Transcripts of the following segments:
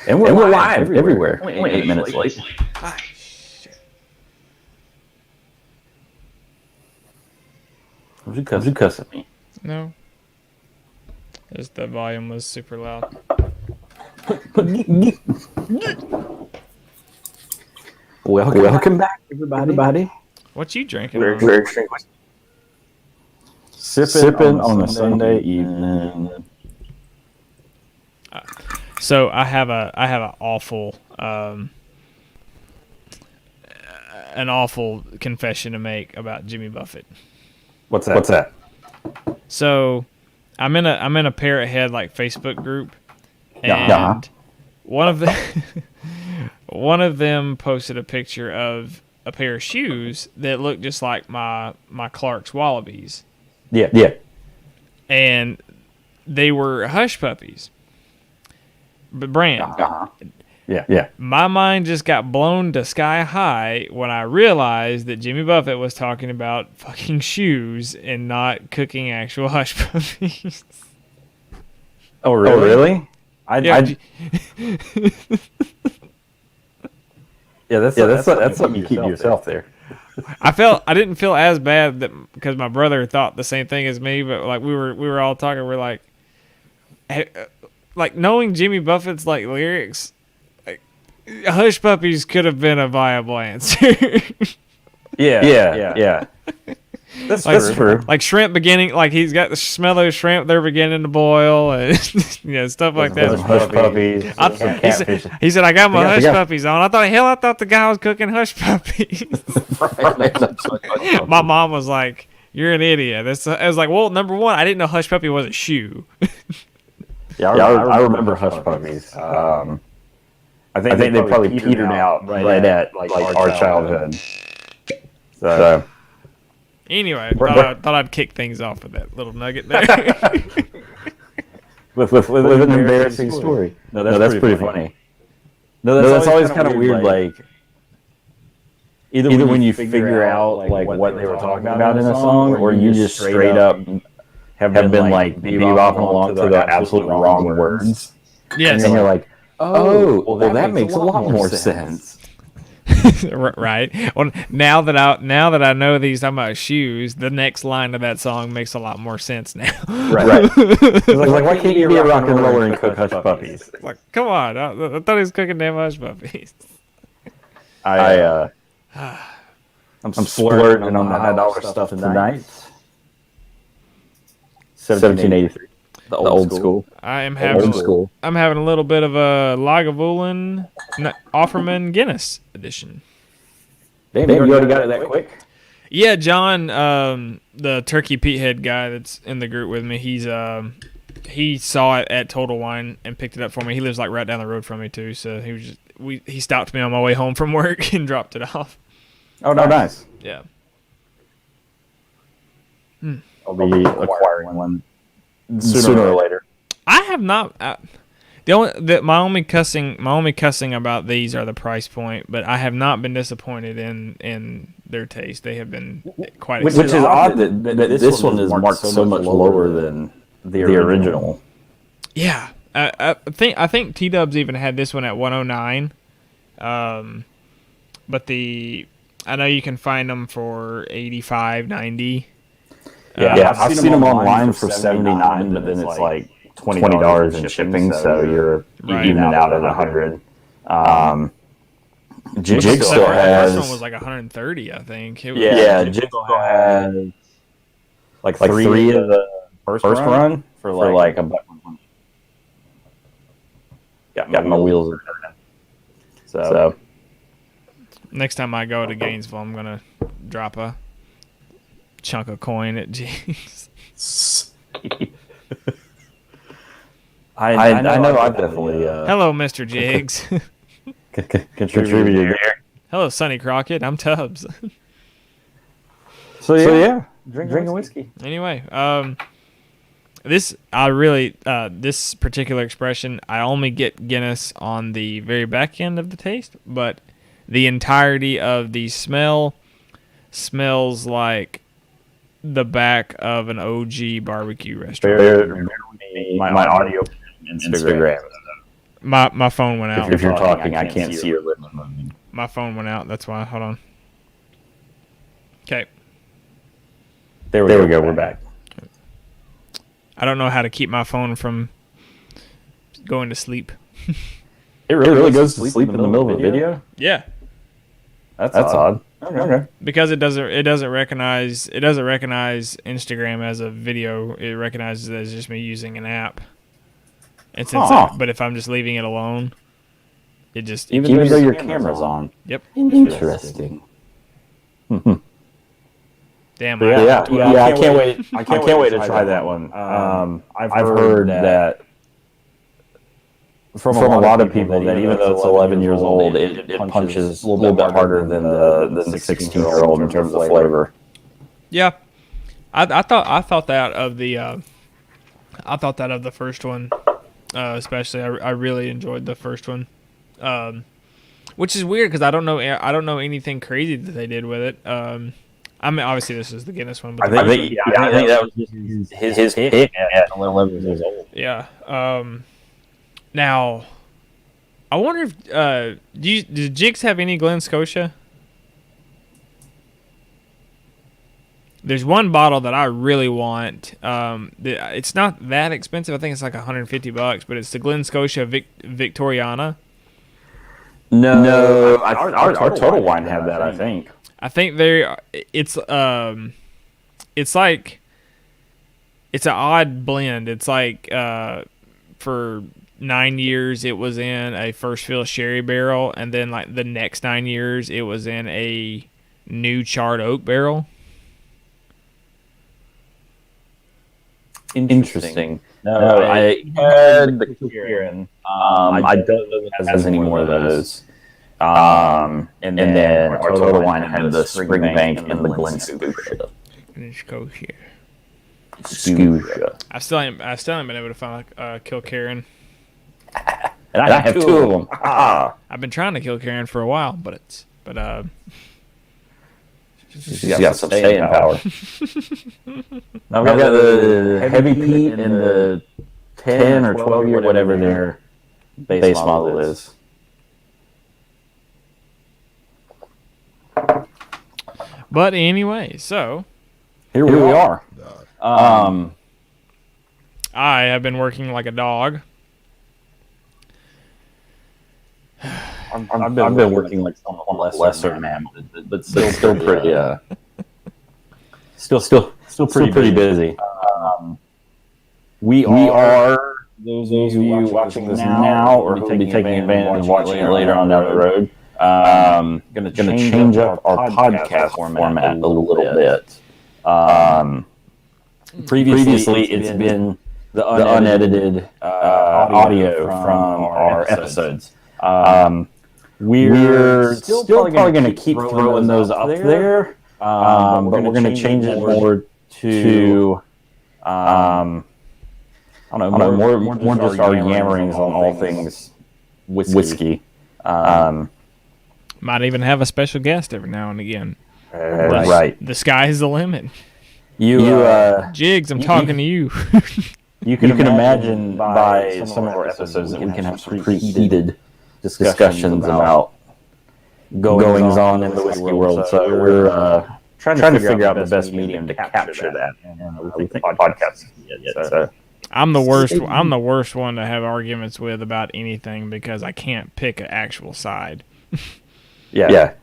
And we're live everywhere. Only 8 minutes late. Ah, shit. Would you cuss at me? No. Just the volume was super loud. Welcome back, everybody. What you drinking? We're drinking Sippin on a Sunday evening. So I have an awful confession to make about Jimmy Buffett. What's that? So I'm in a Parrot Head like Facebook group, and one of them posted a picture of a pair of shoes that looked just like my Clark's Wallabies. Yeah. And they were hush puppies. But brand. Yeah. My mind just got blown to sky high when I realized that Jimmy Buffett was talking about fucking shoes and not cooking actual hush puppies. Oh, really? That's something you keep to yourself there. I didn't feel as bad because my brother thought the same thing as me, but like we were all talking, we're like, like knowing Jimmy Buffett's like lyrics, like hush puppies could have been a viable answer. Yeah. That's true. Like shrimp beginning, like he's got the smell those shrimp, they're beginning to boil, and stuff like that. Hush puppies. He said, "I got my hush puppies on." I thought the guy was cooking hush puppies. My mom was like, "You're an idiot." I was like, "Well, number one, I didn't know hush puppy was a shoe." I remember hush puppies. I think they probably petered out right at like our childhood. So. Anyway, thought I'd kick things off with that little nugget there. with an embarrassing story. No, that's pretty funny. No, that's always kind of weird. Like either when you figure out like what they were talking about in a song, or you just straight up have been like bebopping along to the absolute wrong words. Yes, and you're like, oh, well that makes a lot more sense. Right. Well, now that I know these talking about shoes, the next line of that song makes a lot more sense now. Right. Like, why can't you be a rock and roller and cook hush puppies? Like, come on! I thought he was cooking damn hush puppies. I'm splurging on the $100 stuff tonight. 1783. The old school. I'm having a little bit of a Lagavulin Offerman Guinness edition. Damn, you already got it that quick? Yeah, John, the Turkey Pete Head guy that's in the group with me, he saw it at Total Wine and picked it up for me. He lives like right down the road from me too, so he stopped me on my way home from work and dropped it off. Oh, no, nice. Yeah. I'll be acquiring one. Sooner or later. I have not. My only cussing about these are the price point, but I have not been disappointed in their taste. They have been quite. Which is odd that this one is marked so much lower than the original. Yeah, I think T-Dubs even had this one at 109. But I know you can find them for 85, 90. Yeah, I've seen them online for $79, but then it's like $20 in shipping, so you're evening out at $100. Jigsaw has. This one was like 130, I think. Jigsaw has like three of the first run for like a buck. Got my wheels are turning. So next time I go to Gainesville, I'm gonna drop a chunk of coin at Jigs. I know I've definitely hello, Mr. Jigs. contributed here. Hello, Sonny Crockett. I'm Tubbs. So yeah, drinking whiskey. Anyway, this particular expression, I only get Guinness on the very back end of the taste, but the entirety of the smell smells like the back of an OG barbecue restaurant. My audio Instagram. My phone went out. If you're talking, I can't see your lips moving. My phone went out. That's why. Hold on. Okay. There we go. We're back. I don't know how to keep my phone from going to sleep. It really goes to sleep in the middle of a video? Yeah. That's odd. Okay. Because it doesn't recognize Instagram as a video. It recognizes it as just me using an app. And but if I'm just leaving it alone, it just even though your camera's on. Yep. Interesting. Damn. Yeah. I can't wait. I can't wait to try that one. I've heard that from a lot of people that even though it's 11 years old, it punches a little bit harder than the 16-year-old in terms of flavor. Yeah, I thought that of the first one, especially. I really enjoyed the first one, which is weird because I don't know anything crazy that they did with it. I mean, obviously this is the Guinness one, but I think that was just his pick at 11 years old. Yeah. Now, I wonder if does Jigs have any Glen Scotia? There's one bottle that I really want. It's not that expensive. I think it's like $150, but it's the Glen Scotia Victoriana. No, our Total Wine had that. I think. I think it's like it's an odd blend. It's like for 9 years it was in a first fill sherry barrel, and then like the next 9 years it was in a new charred oak barrel. Interesting. No, I had the Kieran. I don't know if it has any more of those. And then our Total Wine had the Springbank and the Glen Scotia. Scotia. I still haven't been able to find kill Karen. And I have two of them. I've been trying to kill Karen for a while, but she's got some staying power. Now we got the Heavy Pete and the 10 or 12 year, whatever their base model is. But anyway, so here we are. I have been working like a dog. I've been working like someone lesser, man, but still pretty. Still pretty busy. We are those of you watching this now, or who will be taking advantage of watching it later on down the road. Going to change up our podcast format a little bit. Previously, it's been the unedited audio from our episodes. We're still probably going to keep throwing those up there, but we're going to change it more to, I don't know, more just our yammerings on all things whiskey. Might even have a special guest every now and again. Right. The sky's the limit. Jigs, I'm talking to you. You can imagine by some of our episodes that we can have some pretty heated discussions about goings on in the whiskey world. So we're trying to figure out the best medium to capture that. We think podcasts. So. I'm the worst. I'm the worst one to have arguments with about anything because I can't pick an actual side. Yeah.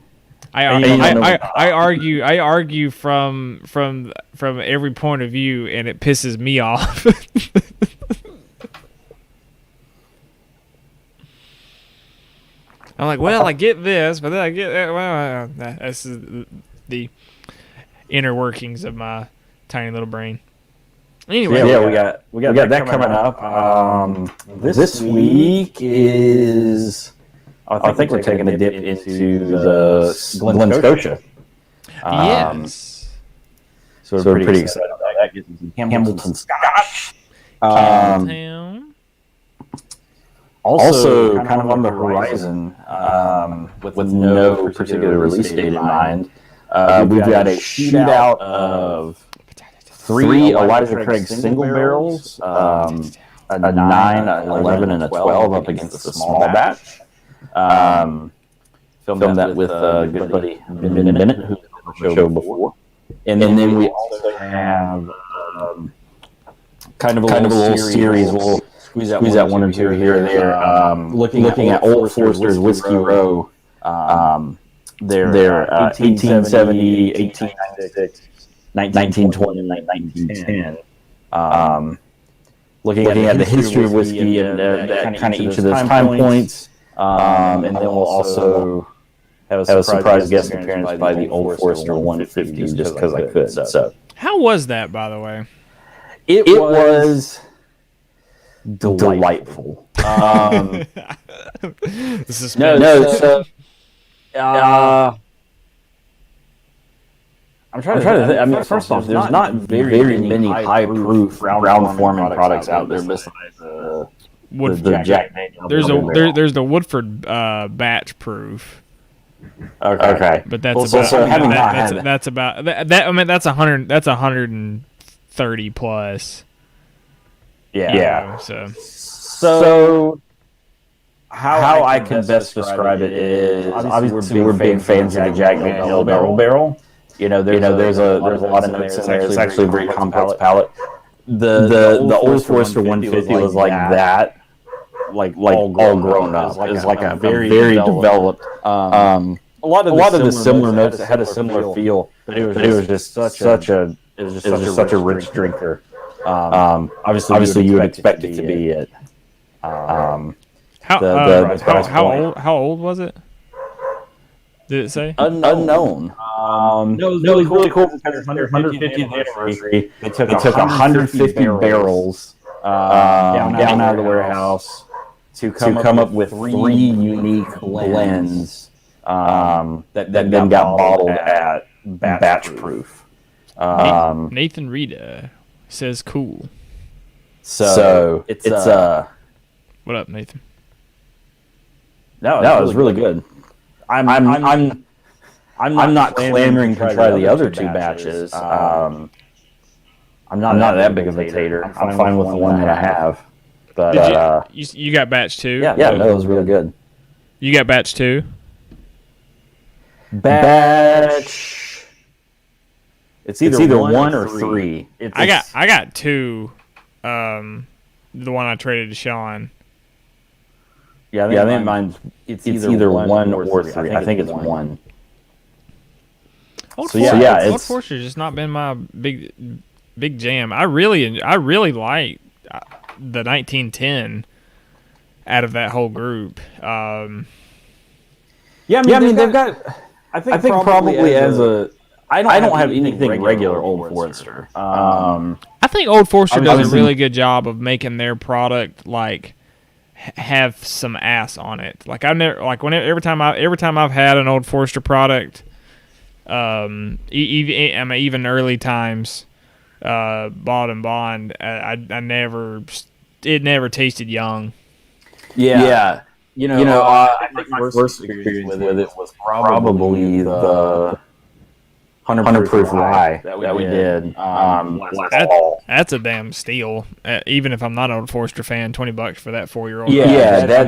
I argue from every point of view, and it pisses me off. I'm like, well, I get this, but then I get that. Well, that's the inner workings of my tiny little brain. Anyway, we got that coming up. This week is. I think we're taking a dip into the Glen Scotia. Yes. So we're pretty excited about that. Getting some Hamilton Scotch. Also, kind of on the horizon, with no particular release date in mind, we've got a shootout of 3 Elijah Craig single barrels. a 9, a 11, and a 12 up against the small batch. Filmed that with good buddy Ben Bennett, who's on the show before. And then we also have kind of a little series. We'll squeeze out one or two here or there. Looking at Old Forester's Whiskey Row, their 1870, 1896, 1920, and 1910. Looking at the history of whiskey and kind of each of those time points. And then we'll also have a surprise guest appearance by the Old Forester 150 just because I could. So, how was that, by the way? It was delightful. The suspense. I'm trying to think. I mean, first off, there's not very many high-proof Brown-Forman products out there besides the Jack Daniels. There's the Woodford batch proof. Okay, but that's about that. I mean, that's 100. That's 130 plus. Yeah. So how I can best describe it is obviously we're big fans of the Jack Daniels Double Barrel. There's a lot of notes in there. It's actually a very complex palate. The Old Forester 150 was like that, like all grown up. It was like a very developed. A lot of the similar notes had a similar feel, but it was just such a rich drinker. Obviously, you would expect it to be it. How old was it? Did it say? Unknown. No, it was really cool because their 150th anniversary. They took 150 barrels down out of the warehouse to come up with 3 unique blends that then got bottled at batch proof. Nathan Rita says cool. So it's what up, Nathan? No, it was really good. I'm not clamoring to try the other 2 batches. I'm not that big of a tater. I'm fine with the one that I have. But you got batch 2? Yeah, no, it was really good. You got batch 2? Batch. It's either 1 or 3. I got 2. The one I traded to Sean. Yeah, I think mine's it's either 1 or 3. I think it's 1. Old Forester's just not been my big jam. I really like the 1910 out of that whole group. I mean they've got. I think probably as a. I don't have anything regular Old Forester. I think Old Forester does a really good job of making their product like have some ass on it. Like every time I've had an Old Forester product, even early times, bought and bond, it never tasted young. Yeah. I think my first experience with it was probably the 100 proof rye that we did last fall. That's a damn steal. Even if I'm not an Old Forester fan, $20 for that 4-year-old. Yeah, that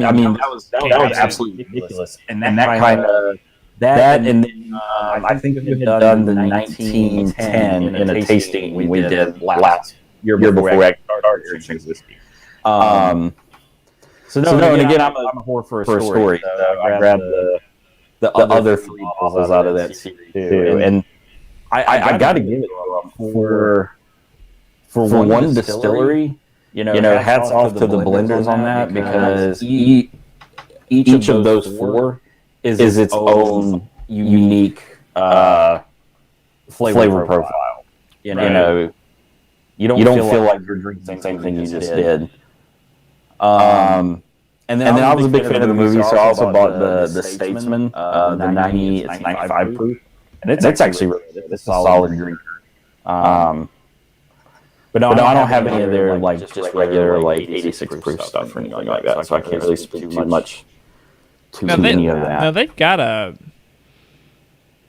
was absolutely ridiculous. And that kind of and then I think we had done the 1910 in a tasting we did last year before I started drinking whiskey. And again, I'm a whore for a story. So I grabbed the other 3 bottles out of that series too, and I got to give it for one distillery. Hats off to the blenders on that because each of those 4 is its own unique flavor profile. You don't feel like you're drinking the same thing you just did. And then I was a big fan of the movie, so I also bought the Statesman, the 95 proof, and it's actually really good. It's a solid drinker. But no, I don't have any of their just regular 86 proof stuff or anything like that, so I can't really speak too much to any of that. Now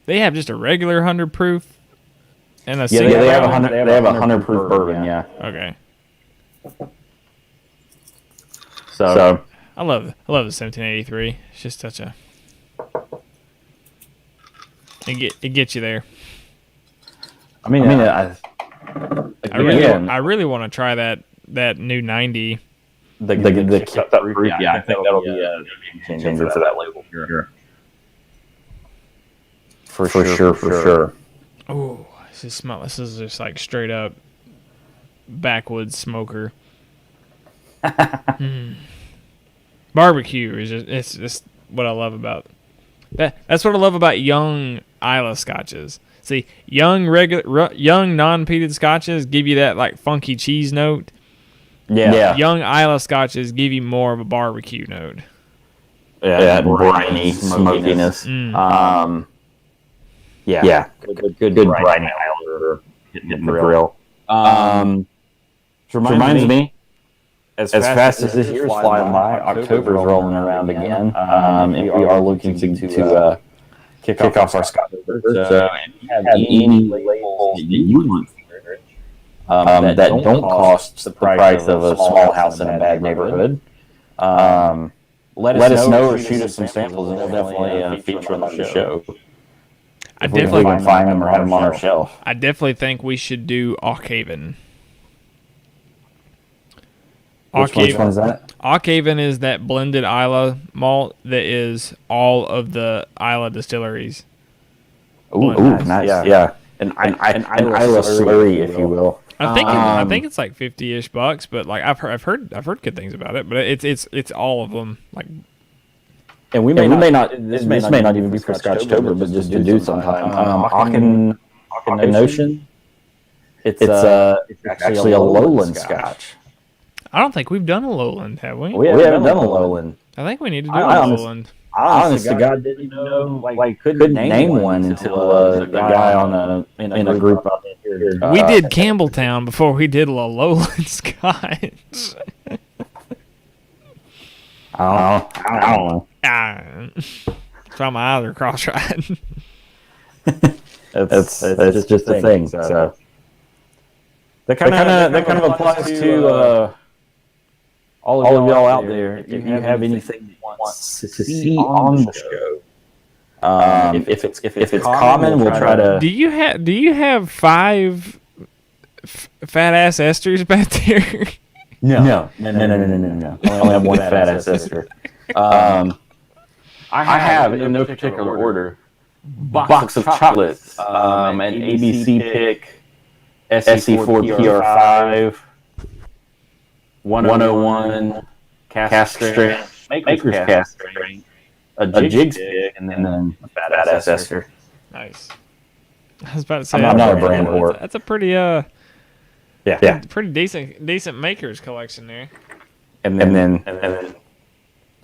they have just a regular 100 proof and a they have a 100 proof bourbon. Yeah. Okay. So I love the 1783. It's just such a it gets you there. I really want to try that new 90. The kept up roof. Yeah, I think that'll be a game changer for that label. Sure. For sure. Oh, this is just like straight up backwoods smoker. Barbecue is just what I love about that. That's what I love about young Islay scotches. See, young non-peated scotches give you that like funky cheese note. Yeah. Young Islay scotches give you more of a barbecue note. Yeah, briny smokiness. Yeah. Good briny Islander hitting the grill. Reminds me, as fast as this year's flying by, October's rolling around again, and we are looking to kick off our Scotch. So, if you have any labels that you want that don't cost the price of a small house in a bad neighborhood, let us know or shoot us some samples, and we'll definitely feature them on the show. If we can find them or have them on our shelf. I definitely think we should do Auckhaven. Which one is that? Auckhaven is that blended Islay malt that is all of the Islay distilleries. Ooh, nice. Yeah. An Islay slurry, if you will. I think it's like $50-ish, but like I've heard good things about it. But it's all of them. Like, and we may not. This may not even be for Scotchtober, but just to do sometime. Auckhan Notion. It's actually a lowland Scotch. I don't think we've done a lowland, have we? We haven't done a lowland. I think we need to do a lowland. Honest to God, didn't even know. Like couldn't name one until the guy in a group out here. We did Campbelltown before we did a lowland Scotch. I don't know. So my eyes are cross-eyed. It's just a thing. So that kind of applies to all of y'all out there. If you have anything you want to see on the show, if it's common, we'll try to. Do you have 5 fat ass esters back there? No. I only have one fat ass ester. I have, in no particular order, box of chocolates, an ABC pick, SE4 PR5, 101 cast strength, maker's cast strength, a jig stick, and then a fat ass ester. Nice. I was about to say, I'm not a brand whore. That's a pretty pretty decent makers collection there. And then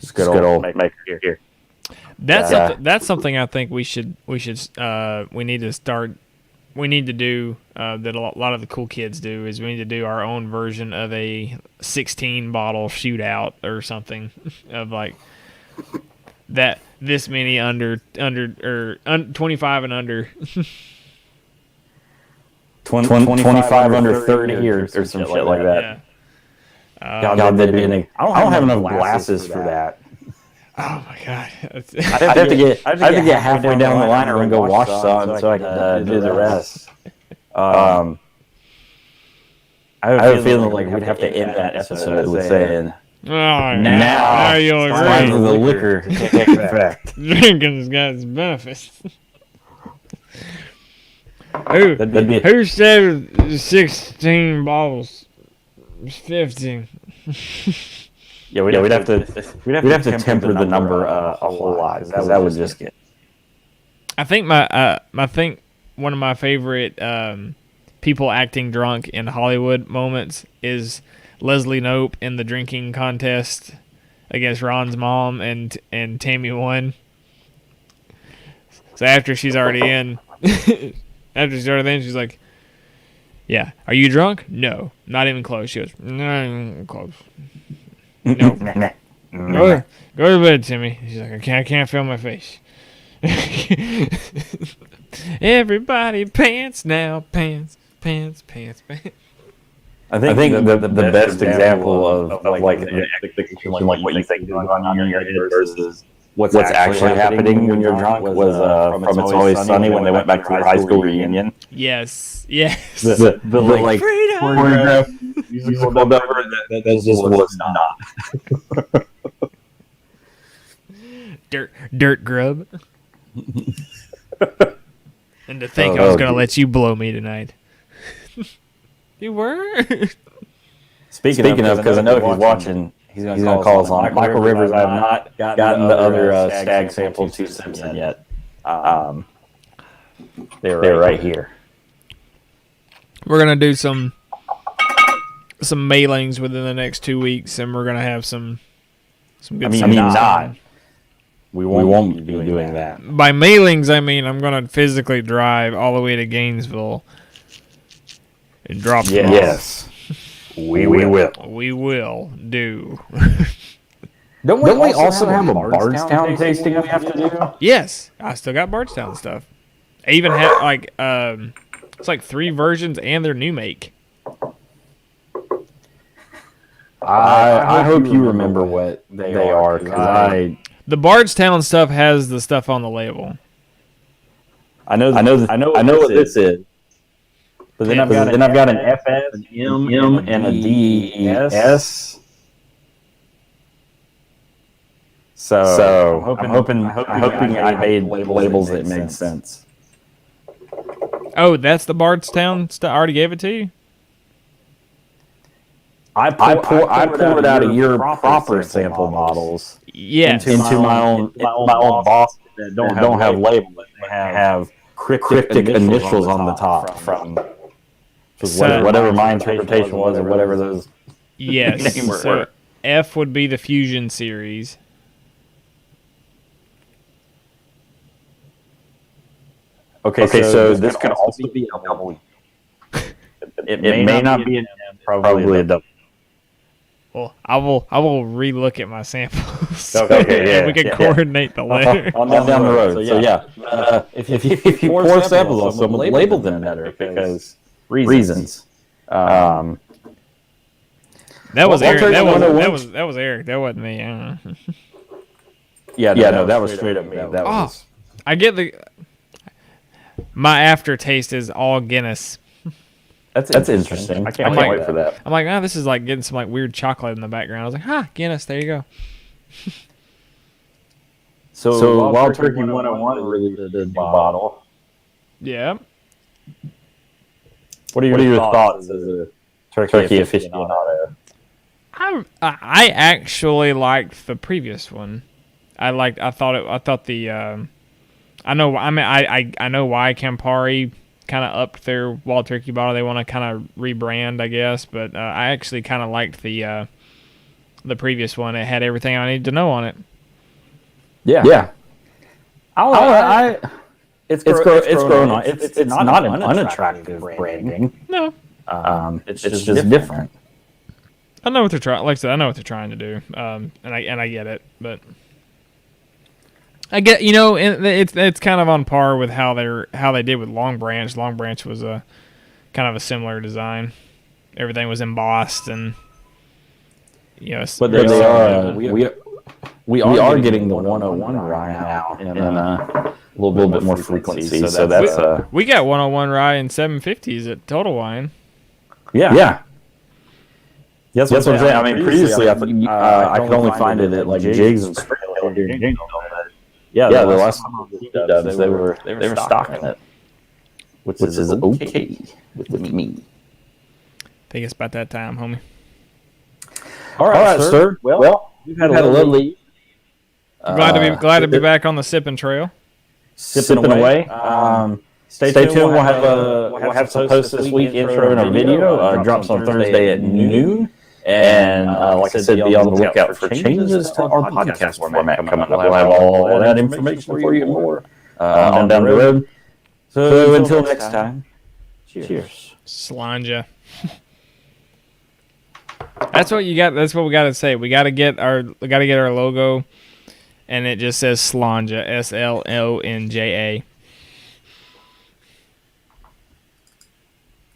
just good old maker here. That's something I think we need to do that a lot of the cool kids do is we need to do our own version of a 16 bottle shootout or something of like that this many under 25 and under 25 under 30 or some shit like that. Yeah. God, that'd be I don't have enough glasses for that. Oh my god! I'd have to get halfway down the liner and go wash some so I can do the rest. I have a feeling like we'd have to end that episode with saying, "Now you'll it's time for the liquor to take effect." Drinking's got its benefits. Who said 16 bottles? 15. Yeah, we'd have to temper the number a whole lot because that would just get. I think one of my favorite people acting drunk in Hollywood moments is Leslie Knope in the drinking contest against Ron's mom and Tammy won. So after she's already in, she's like, "Yeah, are you drunk? No, not even close." She goes, "No, not even close." No. Go to bed, Timmy. She's like, I can't feel my face. Everybody pants now, pants. I think the best example of like the expectation, like what you think is going on in your head versus what's actually happening when you're drunk was from It's Always Sunny when they went back to their high school reunion. Yes, yes. The like Freedom! choreographed musical number that just was not. Dirt grub. And to think I was going to let you blow me tonight. You were? Speaking of, because I know if he's watching, he's going to call us on it. Michael Rivers, I have not gotten the other stag sample to Simpson yet. They're right here. We're going to do some mailings within the next 2 weeks, and we're going to have some good stuff. We won't be doing that. By mailings, I mean I'm going to physically drive all the way to Gainesville and drop them off. Yes. We will. We will do. Don't we also have a Bardstown tasting we have to do? Yes. I still got Bardstown stuff. I even have, like, it's like 3 versions and their new make. I hope you remember what they are, because the Bardstown stuff has the stuff on the label. I know what this is. But then I've got an FS, an M, and a DES. So I'm hoping I made labels that made sense. Oh, that's the Bardstown stuff. I already gave it to you. I poured out of your proper sample models. Yes. Into my own box that don't have labels. They have cryptic initials on the top from whatever my interpretation was, or whatever those names were. So F would be the Fusion series. Okay, so this could also be a double. It may not be an M, probably a double. Well, I will relook at my samples. Okay, and we can coordinate the letter. On down the road. So yeah, if you pour samples on someone, label them better because reasons. That was Eric. That was Eric. That wasn't me. No, that was straight up me. That was. I get my aftertaste is all Guinness. That's interesting. I can't wait for that. I'm like, this is like getting some like weird chocolate in the background. I was like, Guinness, there you go. So Wild Turkey 101 released a new bottle. Yeah. What are your thoughts as a turkey aficionado? I actually liked the previous one. I know why Campari kind of upped their Wild Turkey bottle. They want to kind of rebrand, I guess. But I actually kind of liked the previous one. It had everything I needed to know on it. Yeah. It's grown on. It's not an unattractive branding. No. It's just different. I know what they're trying. Like I said, I know what they're trying to do. And I get it, but I get, it's kind of on par with how they did with Long Branch. Long Branch was a kind of a similar design. Everything was embossed and but they are we are getting the 101 rye now in a little bit more frequency. So that's we got 101 rye and 750s at Total Wine. Yeah. That's what I'm saying. I mean, previously I could only find it at like Jigs and Springfield here in Jingle. Yeah, the last time they were stocking it, which is okay with me. I think it's about that time, homie. All right, sir. Well, we've had a lovely. Glad to be back on the Sippin' trail. Sipping away. Stay tuned. We'll have some posts this week. Intro and a video drops on Thursday at noon. And like I said, be on the lookout for changes to our podcast format coming up. We'll have all that information for you and more on down the road. So until next time, cheers. Slanja. That's what you got. That's what we got to say. We got to get our logo, and it just says Slanja, SLONJA.